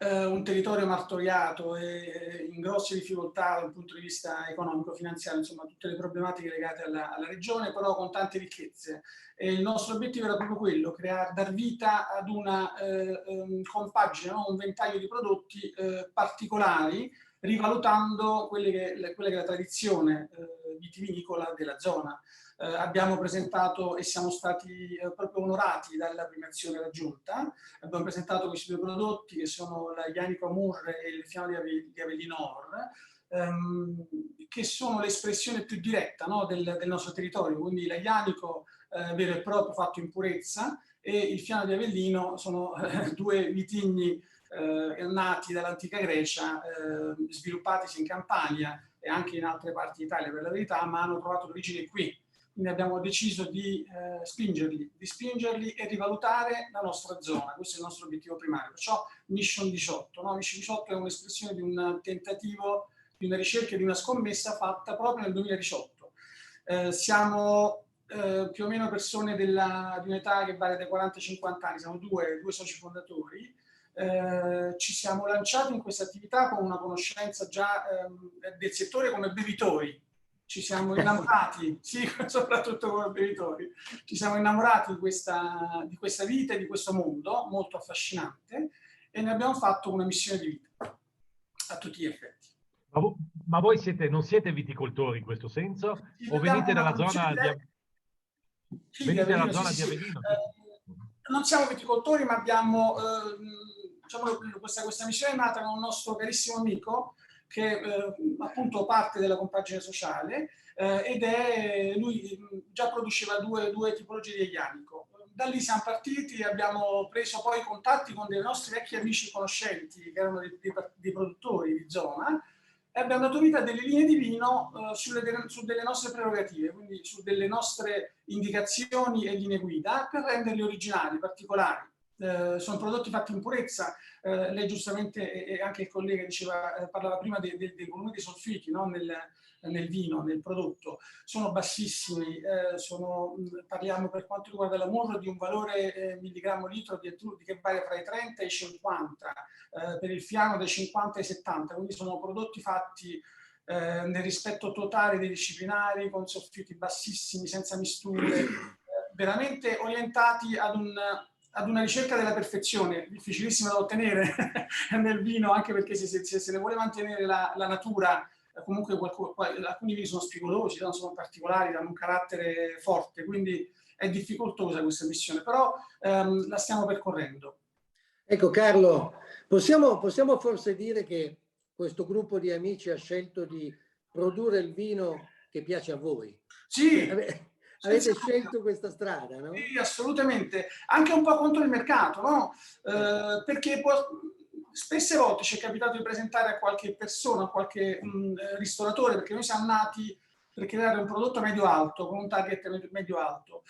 un territorio martoriato e in grosse difficoltà dal punto di vista economico-finanziario, insomma tutte le problematiche legate alla regione, però con tante ricchezze. E il nostro obiettivo era proprio quello, dar vita ad una compagine, no? Un ventaglio di prodotti particolari, rivalutando quella che è la tradizione vitivinicola della zona. Abbiamo presentato e siamo stati proprio onorati dalla premiazione raggiunta. Abbiamo presentato questi due prodotti che sono la Ianico Amur e il Fiano di Avellino Or, che sono l'espressione più diretta, no, del nostro territorio. Quindi la Ianico vero e proprio fatto in purezza e il Fiano di Avellino sono due vitigni nati dall'antica Grecia, sviluppatisi in Campania e anche in altre parti d'Italia per la verità, ma hanno trovato l'origine qui. Quindi abbiamo deciso di spingerli e rivalutare la nostra zona. Questo è il nostro obiettivo primario. Perciò Mission 18. No? Mission 18 è un'espressione di un tentativo, di una ricerca, di una scommessa fatta proprio nel 2018. Siamo più o meno persone di un'età che vale dai 40 ai 50 anni, siamo due soci fondatori. Ci siamo lanciati in questa attività con una conoscenza già del settore come bevitori. Ci siamo innamorati, sì, soprattutto come bevitori, ci siamo innamorati di questa vita e di questo mondo molto affascinante e ne abbiamo fatto una missione di vita, a tutti gli effetti. Ma voi non siete viticoltori in questo senso? Sì, o venite dalla zona di Avellino? Non siamo viticoltori, ma abbiamo, diciamo, questa missione è nata con un nostro carissimo amico, che appunto parte della compagine sociale lui già produceva due tipologie di Ianico. Da lì siamo partiti, abbiamo preso poi contatti con dei nostri vecchi amici conoscenti che erano dei produttori di zona e abbiamo dato vita a delle linee di vino su delle nostre prerogative, quindi su delle nostre indicazioni e linee guida per renderli originali, particolari. Sono prodotti fatti in purezza, lei giustamente e anche il collega parlava prima dei volumi di solfiti, no? nel vino, nel prodotto, sono bassissimi, parliamo per quanto riguarda l'amur di un valore milligrammo litro che varia fra i 30 e i 50, per il Fiano dai 50 ai 70, quindi sono prodotti fatti nel rispetto totale dei disciplinari, con solfiti bassissimi, senza misture, veramente orientati ad una ricerca della perfezione, difficilissima da ottenere nel vino, anche perché se ne vuole mantenere la natura, comunque alcuni vini sono spigolosi, sono particolari, hanno un carattere forte, quindi è difficoltosa questa missione, però la stiamo percorrendo. Ecco Carlo, possiamo forse dire che questo gruppo di amici ha scelto di produrre il vino che piace a voi? Sì, avete scelto questa strada, no? Sì, assolutamente, anche un po' contro il mercato, no? Perché spesse volte ci è capitato di presentare a qualche persona, a qualche ristoratore, perché noi siamo nati per creare un prodotto medio-alto, con un target medio-alto.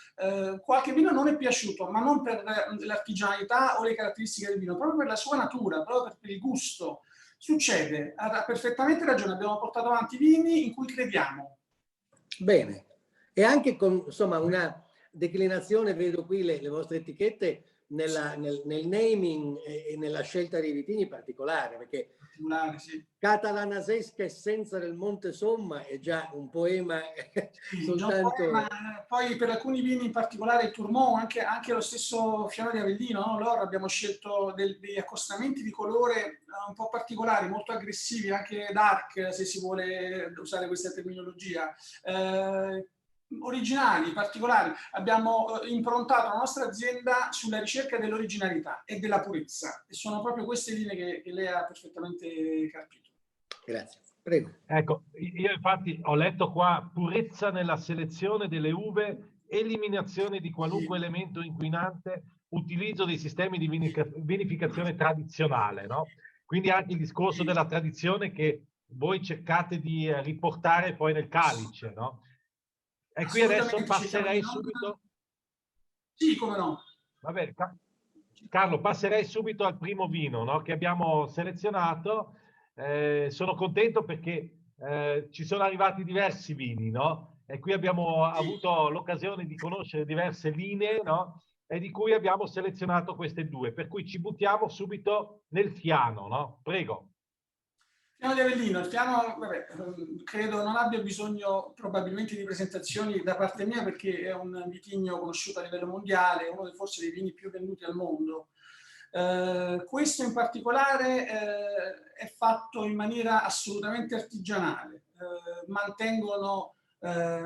Qualche vino non è piaciuto, ma non per l'artigianalità o le caratteristiche del vino, proprio per la sua natura, proprio per il gusto. Succede, ha perfettamente ragione, abbiamo portato avanti vini in cui crediamo. Bene, e anche con insomma una declinazione, vedo qui le vostre etichette, nel naming e nella scelta dei vitigni particolare, perché sì. Catalanasesca essenza del Monte Somma è già un poema sì, soltanto... Un poema, poi per alcuni vini in particolare il Tourmont, anche lo stesso Fiano di Avellino, no? Loro abbiamo scelto degli accostamenti di colore un po' particolari, molto aggressivi, anche dark, se si vuole usare questa terminologia. Originali, particolari. Abbiamo improntato la nostra azienda sulla ricerca dell'originalità e della purezza, e sono proprio queste linee che lei ha perfettamente capito. Grazie, prego. Ecco, io infatti ho letto qua purezza nella selezione delle uve, eliminazione di qualunque elemento inquinante, utilizzo dei sistemi di vinificazione tradizionale, no? Quindi anche il discorso della tradizione che voi cercate di riportare poi nel calice, no? E qui adesso passerei subito... Sì, come no. Va bene, Carlo, passerei subito al primo vino, no, che abbiamo selezionato. Sono contento perché ci sono arrivati diversi vini, no? E qui abbiamo avuto l'occasione di conoscere diverse linee, no? E di cui abbiamo selezionato queste due. Per cui ci buttiamo subito nel Fiano, no? Prego. Fiano di Avellino, il Fiano, vabbè, credo non abbia bisogno probabilmente di presentazioni da parte mia, perché è un vitigno conosciuto a livello mondiale, uno forse dei vini più venduti al mondo. Questo in particolare è fatto in maniera assolutamente artigianale, mantengono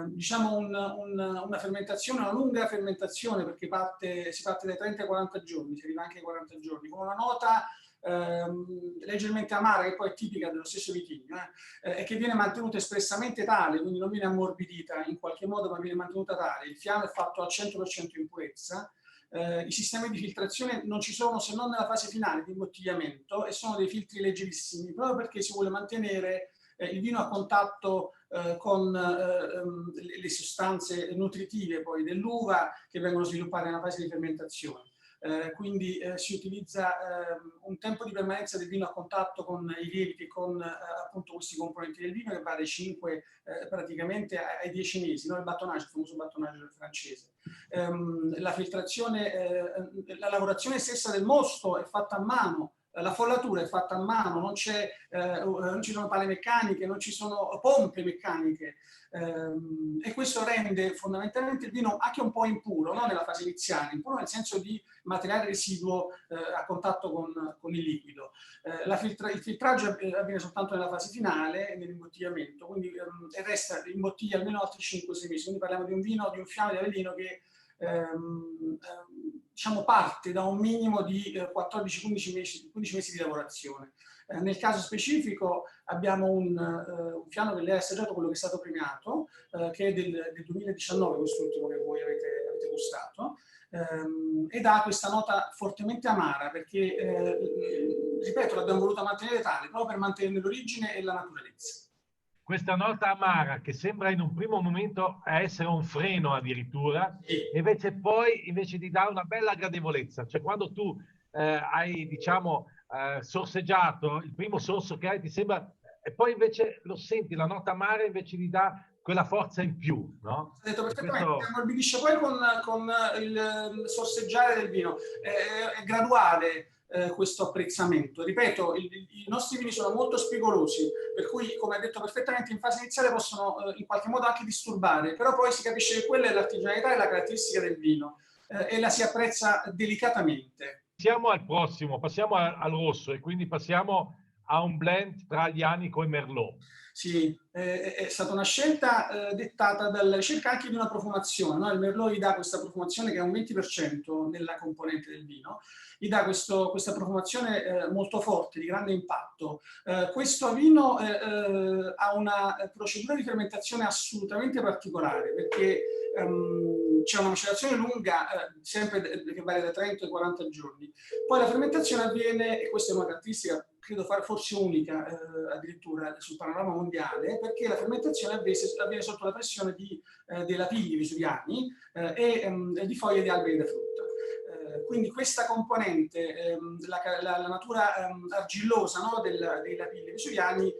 diciamo una fermentazione, una lunga fermentazione, perché si parte dai 30 ai 40 giorni, si arriva anche ai 40 giorni, con una nota leggermente amara, che poi è tipica dello stesso vitigno, e che viene mantenuta espressamente tale, quindi non viene ammorbidita in qualche modo, ma viene mantenuta tale. Il Fiano è fatto al 100% in purezza. I sistemi di filtrazione non ci sono se non nella fase finale di imbottigliamento, e sono dei filtri leggerissimi, proprio perché si vuole mantenere il vino a contatto con le sostanze nutritive poi dell'uva, che vengono sviluppate nella fase di fermentazione. Quindi si utilizza un tempo di permanenza del vino a contatto con i lieviti, con appunto questi componenti del vino, che va dai 5 praticamente ai 10 mesi, no? Il battonnage, il famoso battonnage francese. La filtrazione, la lavorazione stessa del mosto è fatta a mano, la follatura è fatta a mano, non ci sono pale meccaniche, non ci sono pompe meccaniche, e questo rende fondamentalmente il vino anche un po' impuro, no? Nella fase iniziale, impuro nel senso di materiale residuo a contatto con il liquido. Il filtraggio avviene soltanto nella fase finale, nell'imbottigliamento, quindi resta in bottiglia almeno altri 5-6 mesi, quindi parliamo di un vino, di un Fiano di Avellino che diciamo parte da un minimo di 14-15 mesi di lavorazione. Nel caso specifico abbiamo un Fiano che lei ha assaggiato, quello che è stato premiato, che è del 2019, quest'ultimo che voi avete gustato, ed ha questa nota fortemente amara, perché, ripeto, l'abbiamo voluta mantenere tale, proprio per mantenere l'origine e la naturalezza. Questa nota amara che sembra in un primo momento essere un freno addirittura, invece poi di dare una bella gradevolezza, cioè quando tu hai diciamo sorseggiato, il primo sorso che hai ti sembra, e poi invece lo senti, la nota amara invece ti dà quella forza in più, no? Hai detto perfettamente, questo... si ammorbidisce poi con il sorseggiare del vino, è graduale. Questo apprezzamento. Ripeto, i nostri vini sono molto spigolosi, per cui, come ha detto perfettamente, in fase iniziale possono in qualche modo anche disturbare, però poi si capisce che quella è l'artigianalità e la caratteristica del vino, e la si apprezza delicatamente. Passiamo al prossimo, passiamo al rosso, e quindi passiamo a un blend tra Aglianico e Merlot. Sì, è stata una scelta dettata dalla ricerca anche di una profumazione, no? Il Merlot gli dà questa profumazione che è un 20% nella componente del vino, gli dà questa profumazione molto forte, di grande impatto. Questo vino ha una procedura di fermentazione assolutamente particolare, perché c'è una macellazione lunga, sempre che varia da 30 ai 40 giorni. Poi la fermentazione avviene, e questa è una caratteristica credo forse unica addirittura sul panorama mondiale, perché la fermentazione avviene sotto la pressione dei lapilli vesuviani e di foglie di alberi da frutta. Quindi questa componente, la natura argillosa, no, dei lapilli vesuviani,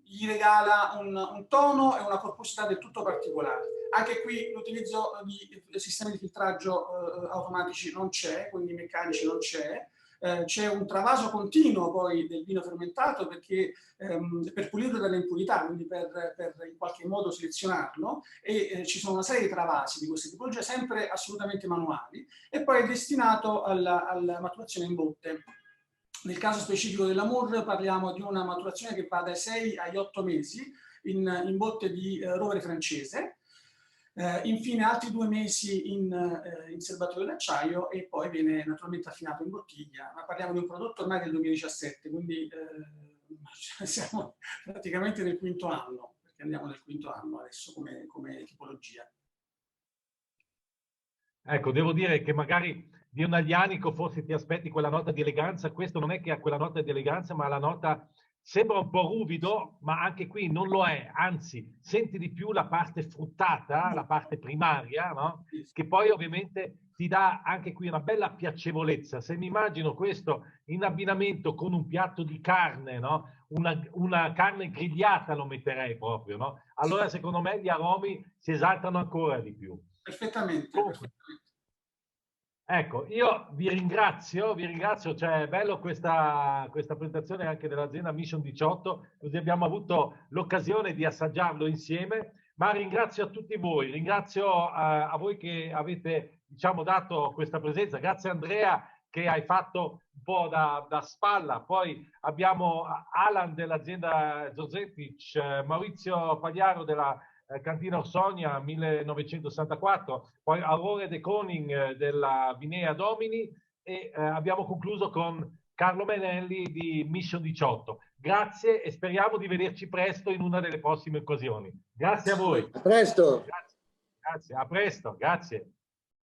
gli regala un tono e una corposità del tutto particolare. Anche qui l'utilizzo di sistemi di filtraggio automatici non c'è, quindi meccanici non c'è. C'è un travaso continuo poi del vino fermentato, perché per pulirlo dalle impurità, quindi per in qualche modo selezionarlo, e ci sono una serie di travasi di queste tipologie, sempre assolutamente manuali, e poi è destinato alla maturazione in botte. Nel caso specifico dell'Amour parliamo di una maturazione che va dai 6 agli 8 mesi in botte di rovere francese. Infine altri 2 mesi in serbatoio d'acciaio, e poi viene naturalmente affinato in bottiglia, ma parliamo di un prodotto ormai del 2017, quindi siamo praticamente nel 5º anno, perché andiamo nel 5º anno adesso come tipologia. Ecco, devo dire che magari di un aglianico forse ti aspetti quella nota di eleganza, questo non è che ha quella nota di eleganza, ma la nota sembra un po' ruvido, ma anche qui non lo è, anzi senti di più la parte fruttata, la parte primaria, no? Che poi ovviamente ti dà anche qui una bella piacevolezza. Se mi immagino questo in abbinamento con un piatto di carne, no? Una carne grigliata lo metterei proprio, no? Allora secondo me gli aromi si esaltano ancora di più. Perfettamente, perfettamente. Ecco, io vi ringrazio, cioè è bello questa presentazione anche dell'azienda Mission 18, così abbiamo avuto l'occasione di assaggiarlo insieme, ma ringrazio a tutti voi, ringrazio a voi che avete, diciamo, dato questa presenza, grazie Andrea che hai fatto un po' da spalla, poi abbiamo Alan dell'azienda Zorzetic, Maurizio Pagliaro della Cantina Orsonia 1964, poi Aurore de Koning della Vinea Domini e abbiamo concluso con Carlo Menelli di Mission 18. Grazie e speriamo di vederci presto in una delle prossime occasioni. Grazie a voi. A presto. Grazie, a presto, grazie.